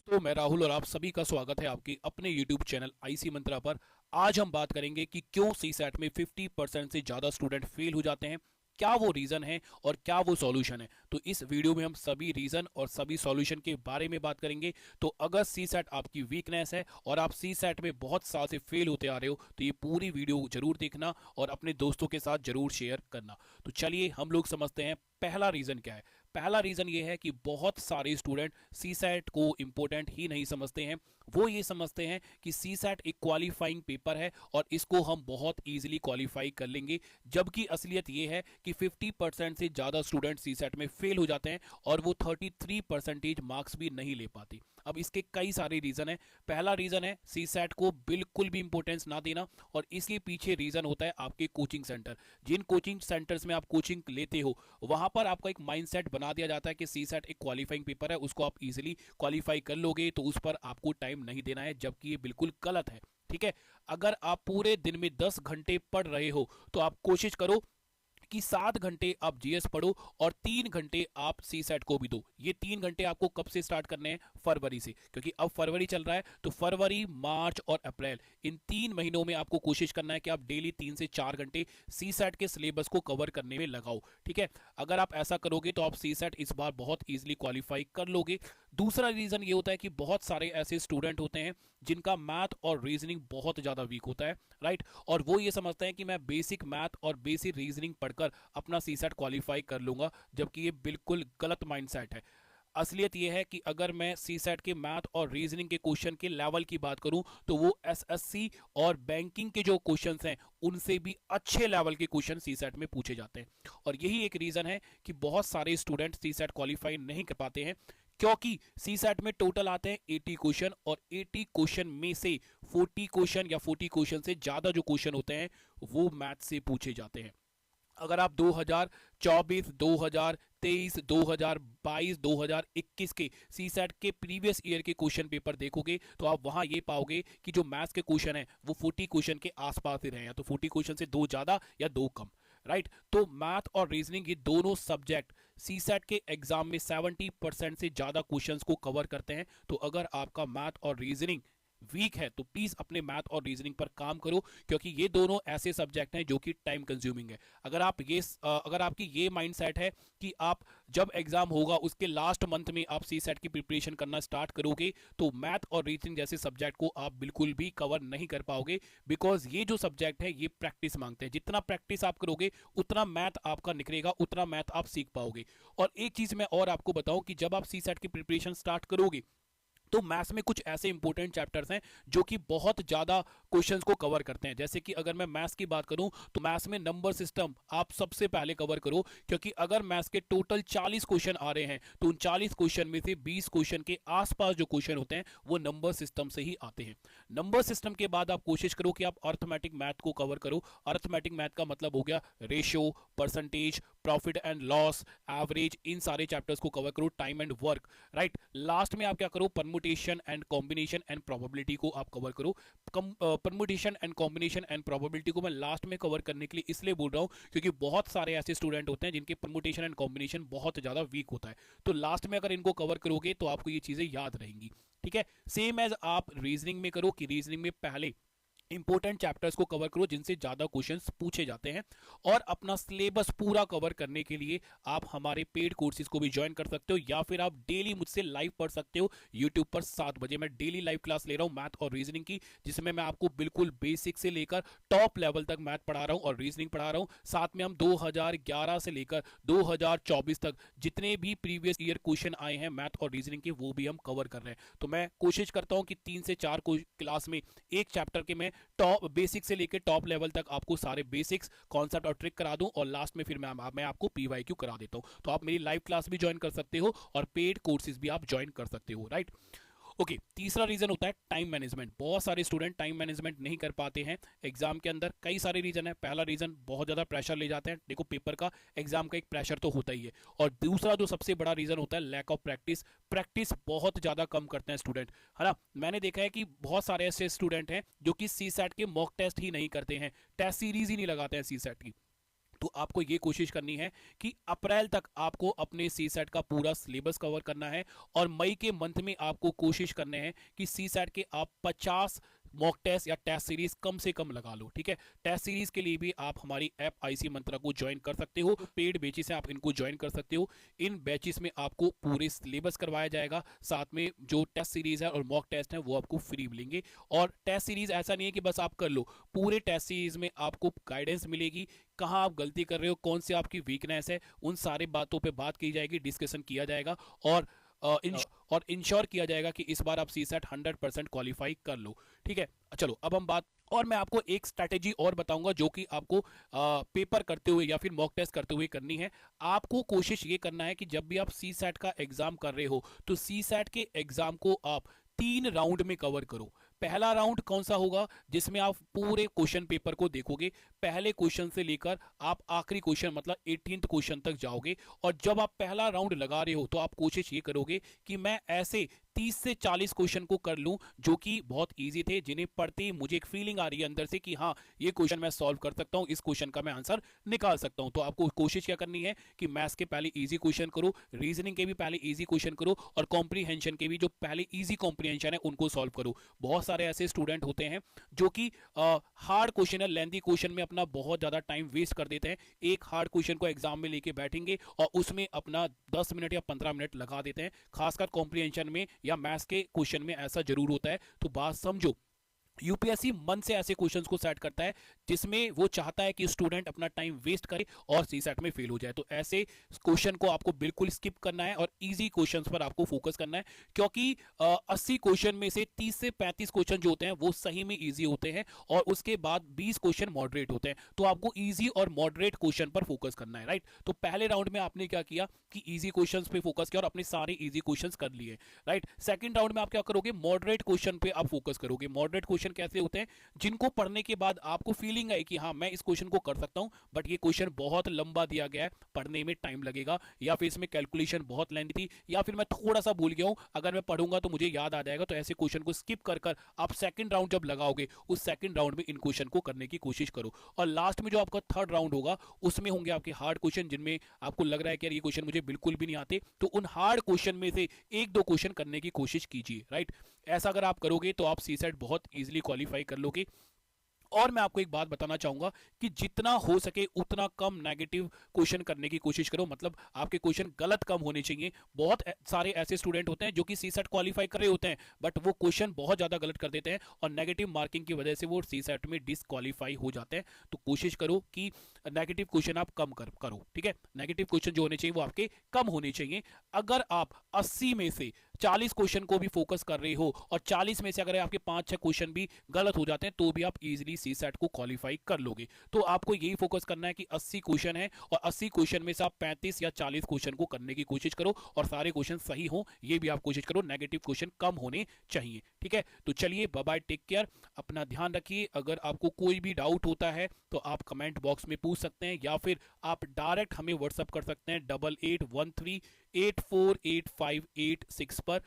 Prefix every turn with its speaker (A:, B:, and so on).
A: तो मैं राहुल और आप सभी का स्वागत है आपके अपने YouTube चैनल आईसी मंत्रा पर। आज हम बात करेंगे कि क्यों सी सेट में 50% से ज़्यादा स्टूडेंट फेल हो जाते हैं, क्या वो रीज़न है और क्या वो सॉल्यूशन है। तो इस वीडियो में हम सभी रीज़न और सभी सॉल्यूशन के बारे में बात करेंगे। तो अगर सी सेट आपकी वीकनेस है और आप सी सेट में बहुत साल से फेल होते आ रहे हो तो ये पूरी वीडियो जरूर देखना और अपने दोस्तों के साथ जरूर शेयर करना। तो चलिए हम लोग समझते हैं पहला रीज़न क्या है। पहला रीज़न ये है कि बहुत सारे स्टूडेंट सी सेट को इंपॉर्टेंट ही नहीं समझते हैं। वो ये समझते हैं कि सी सेट एक क्वालिफाइंग पेपर है और इसको हम बहुत ईजिली क्वालिफाई कर लेंगे, जबकि असलियत ये है कि 50% से ज़्यादा स्टूडेंट सी सेट में फेल हो जाते हैं और वो 33% मार्क्स भी नहीं ले पाते। अब इसके कई सारे रीज़न है। पहला रीज़न है सी सेट को बिल्कुल भी इंपॉर्टेंस ना देना, और इसके पीछे रीज़न होता है आपके कोचिंग सेंटर। जिन कोचिंग सेंटर्स में आप कोचिंग लेते हो वहां पर आपका एक माइंडसेट बना दिया जाता है कि सी सेट एक क्वालिफाइंग पेपर है, उसको आप इजीली क्वालिफाई कर लोगे तो उस पर आपको टाइम नहीं देना है, जबकि ये बिल्कुल गलत है। ठीक है, अगर आप पूरे दिन में 10 घंटे पढ़ रहे हो तो आप कोशिश करो कि 7 घंटे आप जीएस पढ़ो और 3 घंटे आप सी सेट को भी दो। ये 3 घंटे आपको कब से स्टार्ट करने हैं? फरवरी से, क्योंकि अब फरवरी चल रहा है तो फरवरी, मार्च और अप्रैल, इन 3 महीनों में आपको कोशिश करना है कि आप डेली 3 से 4 घंटे सी सेट के सिलेबस को कवर करने में लगाओ। ठीक है, अगर आप ऐसा करोगे तो आप सी सेट इस बार बहुत ईजिली क्वालिफाई कर लोगे। दूसरा रीजन ये होता है कि बहुत सारे ऐसे स्टूडेंट होते हैं जिनका मैथ और रीजनिंग बहुत ज्यादा वीक होता है, राइट। और वो ये समझते हैं कि मैं बेसिक मैथ और बेसिक रीजनिंग पढ़कर अपना सी सेट क्वालिफाई कर लूंगा, जबकि ये बिल्कुल गलत माइंडसेट है। असलियत यह है कि अगर मैं सी सेट के मैथ और रीजनिंग के क्वेश्चन के लेवल की बात करूं तो वो एसएससी और बैंकिंग के जो क्वेश्चंस हैं उनसे भी अच्छे लेवल के क्वेश्चन सी सेट में पूछे जाते हैं। और यही एक रीजन है कि बहुत सारे स्टूडेंट सी सेट क्वालिफाई नहीं कर पाते हैं, क्योंकि सी सेट में टोटल आते हैं 80 क्वेश्चन और 80 क्वेश्चन में से 40 क्वेश्चन या 40 क्वेश्चन से ज्यादा जो क्वेश्चन होते हैं वो मैथ से पूछे जाते हैं। अगर आप 2024, 2023, 2022, 2021 के सी सेट के प्रीवियस ईयर के क्वेश्चन पेपर देखोगे तो आप वहां ये पाओगे कि जो मैथ्स के क्वेश्चन हैं वो 40 क्वेश्चन के आसपास ही रहे हैं, तो 40 क्वेश्चन से 2 ज्यादा या 2 कम, राइट। तो मैथ और रीजनिंग ये दोनों सब्जेक्ट सी सेट के एग्जाम में 70% से ज्यादा क्वेश्चंस को कवर करते हैं। तो अगर आपका मैथ और रीजनिंग वीक है तो प्लीज अपने मैथ और रीजनिंग पर काम करो, क्योंकि ये दोनों ऐसे सब्जेक्ट हैं जो कि टाइम कंज्यूमिंग है। अगर आपकी ये माइंडसेट है कि आप जब एग्जाम होगा उसके लास्ट मंथ में आप सी सेट की प्रिपरेशन करना स्टार्ट करोगे तो मैथ और रीजनिंग जैसे सब्जेक्ट को आप बिल्कुल भी कवर नहीं कर पाओगे, बिकॉज ये जो सब्जेक्ट है ये प्रैक्टिस मांगते हैं। जितना प्रैक्टिस आप करोगे उतना मैथ आपका निकलेगा, उतना मैथ आप सीख पाओगे। और एक चीज मैं और आपको बताऊं कि जब आप सी सेट की प्रिपरेशन स्टार्ट करोगे तो मैथ्स में कुछ ऐसे इंपॉर्टेंट चैप्टर्स हैं जो कि बहुत ज्यादा क्वेश्चंस को कवर करते हैं। जैसे कि अगर मैं मैथ्स की बात करूं तो मैथ्स में नंबर सिस्टम आप सबसे पहले कवर करो, क्योंकि अगर मैथ्स के टोटल 40 क्वेश्चन आ रहे हैं तो उन 40 क्वेश्चन में से 20 क्वेश्चन के आसपास जो क्वेश्चन होते हैं वो नंबर सिस्टम से ही आते हैं। नंबर सिस्टम के बाद आप कोशिश करो कि आप अर्थमेटिक मैथ को कवर करो। अर्थमेटिक मैथ का मतलब हो गया ratio, percentage, profit and loss, average, इन सारे चैप्टर्स को कवर करो, time and work, right. Last में आप क्या करो, permutation and combination and probability को आप कवर करो। Permutation and combination and probability को मैं लास्ट में कवर करने के लिए इसलिए बोल रहा हूं क्योंकि बहुत सारे ऐसे स्टूडेंट होते हैं जिनके परमुटेशन एंड कॉम्बिनेशन बहुत ज्यादा वीक होता है। तो लास्ट में अगर इनको कवर करोगे तो आपको ये चीजें याद रहेंगी। ठीक है, सेम एज आप रीजनिंग में करो कि रीजनिंग में पहले इंपॉर्टेंट चैप्टर्स को कवर करो जिनसे ज्यादा क्वेश्चंस पूछे जाते हैं। और अपना सिलेबस पूरा कवर करने के लिए आप हमारे पेड कोर्सेज को भी ज्वाइन कर सकते हो, या फिर आप डेली मुझसे लाइव पढ़ सकते हो यूट्यूब पर 7 बजे। मैं डेली लाइव क्लास ले रहा हूं मैथ और रीजनिंग की, जिसमें मैं आपको बिल्कुल बेसिक से लेकर टॉप लेवल तक मैथ पढ़ा रहा हूं और रीजनिंग पढ़ा रहा हूं। साथ में हम 2011 से लेकर 2024 तक जितने भी प्रीवियस ईयर क्वेश्चन आए हैं मैथ और रीजनिंग के वो भी हम कवर कर रहे हैं। तो मैं कोशिश करता हूं कि 3 से 4 क्लास में एक चैप्टर के मैं टॉप बेसिक से लेकर टॉप लेवल तक आपको सारे बेसिक्स, कॉन्सेप्ट और ट्रिक करा दूं, और लास्ट में फिर मैं आपको पीवाईक्यू करा देता हूं। तो आप मेरी लाइव क्लास भी ज्वाइन कर सकते हो और पेड कोर्सेज भी आप ज्वाइन कर सकते हो, राइट। ओके, तीसरा रीजन होता है टाइम मैनेजमेंट। बहुत सारे स्टूडेंट टाइम मैनेजमेंट नहीं कर पाते हैं एग्जाम के अंदर। कई सारे रीजन है। पहला रीजन, बहुत ज्यादा प्रेशर ले जाते हैं। देखो, पेपर का, एग्जाम का एक प्रेशर तो होता ही है। और दूसरा जो सबसे बड़ा रीजन होता है लैक ऑफ प्रैक्टिस। प्रैक्टिस बहुत ज्यादा कम करते हैं स्टूडेंट, है ना। मैंने देखा है कि बहुत सारे ऐसे स्टूडेंट हैं जो कि सी सेट के मॉक टेस्ट ही नहीं करते हैं, टेस्ट सीरीज ही नहीं लगाते हैं सी सेट की। तो आपको ये कोशिश करनी है कि अप्रैल तक आपको अपने सी सेट का पूरा सिलेबस कवर करना है और मई के मंथ में आपको कोशिश करने हैं कि सी सेट के आप 50 मॉक टेस्ट या टेस्ट सीरीज कम से कम लगा लो। ठीक है, टेस्ट सीरीज के लिए भी आप हमारी ऐप आईसी मंत्रा को ज्वाइन कर सकते हो। पेड बैचेस हैं, आप इनको ज्वाइन कर सकते हो। इन बैचेस में आपको पूरे सिलेबस करवाया जाएगा, साथ में जो टेस्ट सीरीज है और मॉक टेस्ट है वो आपको फ्री मिलेंगे। और टेस्ट सीरीज ऐसा नहीं है कि बस आप कर लो, पूरे टेस्ट सीरीज में आपको गाइडेंस मिलेगी, कहाँ आप गलती कर रहे हो, कौन सी आपकी वीकनेस है, उन सारे बातों पे बात की जाएगी, डिस्कशन किया जाएगा और इंश्योर किया जाएगा कि इस बार आप सी सेट 100% क्वालिफाई कर लो। ठीक है, चलो अब हम बात, और मैं आपको एक स्ट्रैटेजी और बताऊंगा जो कि आपको पेपर करते हुए या फिर मॉक टेस्ट करते हुए करनी है। आपको कोशिश ये करना है कि जब भी आप सी सेट का एग्जाम कर रहे हो तो सी सेट के एग्जाम को आप 3 राउंड में कवर करो। पहला राउंड कौन सा होगा, जिसमें आप पूरे क्वेश्चन पेपर को देखोगे, पहले क्वेश्चन से लेकर आप आखिरी क्वेश्चन मतलब 18th क्वेश्चन तक जाओगे। और जब आप पहला राउंड लगा रहे हो तो आप कोशिश ये करोगे कि मैं ऐसे 30 से 40 क्वेश्चन को कर लूं जो कि बहुत इजी थे, जिन्हें पढ़ते ही मुझे एक फीलिंग आ रही है अंदर से कि हाँ ये क्वेश्चन मैं सॉल्व कर सकता हूं, इस क्वेश्चन का मैं आंसर निकाल सकता हूं। तो आपको कोशिश क्या करनी है कि मैथ्स के पहले इजी क्वेश्चन करो, रीजनिंग के भी पहले इजी क्वेश्चन करो और कॉम्प्रीहेंशन के भी जो पहले इजी कॉम्प्रीहेंशन है उनको सॉल्व करो। बहुत सारे ऐसे स्टूडेंट होते हैं जो कि हार्ड क्वेश्चन है, लेंथी क्वेश्चन में अपना बहुत ज्यादा टाइम वेस्ट कर देते हैं। एक हार्ड क्वेश्चन को एग्जाम में लेके बैठेंगे और उसमें अपना 10 मिनट या 15 मिनट लगा देते हैं। खासकर कॉम्प्रीहेंशन में या मैथ्स के क्वेश्चन में ऐसा जरूर होता है। तो बात समझो, यूपीएससी मन से ऐसे क्वेश्चंस को सेट करता है जिसमें वो चाहता है कि स्टूडेंट अपना टाइम वेस्ट करे और सी सेट में फेल हो जाए। तो ऐसे क्वेश्चन को आपको बिल्कुल स्किप करना है और इजी क्वेश्चंस पर आपको फोकस करना है, क्योंकि 80 क्वेश्चन में से 30 से 35 क्वेश्चन जो होते हैं वो सही में इजी होते हैं और उसके बाद 20 क्वेश्चन मॉडरेट होते हैं। तो आपको इजी और मॉडरेट क्वेश्चन पर फोकस करना है, राइट। तो पहले राउंड में आपने क्या किया कि इजी क्वेश्चन पे फोकस किया और अपने सारे इजी क्वेश्चन कर लिए, राइट। सेकेंड राउंड में आप क्या करोगे, मॉडरेट क्वेश्चन पे आप फोकस करोगे। मॉडरेट क्वेश्चन कैसे होते हैं, जिनको पढ़ने के बाद आपको फीलिंग आई कि हाँ मैं इस क्वेश्चन को कर सकता हूं, बट ये क्वेश्चन बहुत लंबा दिया गया है, पढ़ने में टाइम लगेगा, या फिर इसमें कैलकुलेशन बहुत लेंथी थी, या फिर मैं थोड़ा सा भूल गया हूं, अगर मैं पढ़ूंगा तो मुझे याद आ जाएगा। तो ऐसे क्वेश्चन को स्किप कर कर आप सेकंड राउंड जब लगाओगे उस सेकंड राउंड में इन क्वेश्चन को करने की कोशिश करो। और लास्ट में जो आपका थर्ड राउंड होगा उसमें होंगे आपके हार्ड क्वेश्चन, जिनमें आपको लग रहा है कि यार ये क्वेश्चन मुझे बिल्कुल भी नहीं आते, तो उन हार्ड क्वेश्चन में से एक दो क्वेश्चन करने की कोशिश कीजिए, राइट। ऐसा अगर आप करोगे तो आप सी सेट बहुत इजीली क्वालिफाई कर लोगे। और मैं आपको एक बात बताना चाहूंगा कि जितना हो सके उतना कम नेगेटिव क्वेश्चन करने की कोशिश करो, मतलब आपके क्वेश्चन गलत कम होने चाहिए। बहुत सारे ऐसे स्टूडेंट होते हैं जो कि सी सेट क्वालिफाई कर रहे होते हैं बट वो क्वेश्चन बहुत ज्यादा गलत कर देते हैं और नेगेटिव मार्किंग की वजह से वो सी सेट में डिसक्वालीफाई हो जाते हैं। तो कोशिश करो कि नेगेटिव क्वेश्चन आप कम करो, ठीक है। नेगेटिव क्वेश्चन जो होने चाहिए वो आपके कम होने चाहिए। अगर आप 80 में से 40 क्वेश्चन को भी फोकस कर रहे हो और 40 में से अगर आपके 5-6 क्वेश्चन भी गलत हो जाते हैं तो भी आप इजीली सी सेट को क्वालिफाई कर लोगे। तो आपको यही फोकस करना है कि 80 क्वेश्चन है और 80 क्वेश्चन में से आप 35 या 40 क्वेश्चन को करने की कोशिश करो और सारे क्वेश्चन सही हो ये भी आप कोशिश करो, नेगेटिव क्वेश्चन कम होने चाहिए, ठीक है। तो चलिए बाय बाय, टेक केयर, अपना ध्यान रखिए। अगर आपको कोई भी डाउट होता है तो आप कमेंट बॉक्स में पूछ सकते हैं या फिर आप डायरेक्ट हमें व्हाट्सअप कर सकते हैं 8813848586 पर।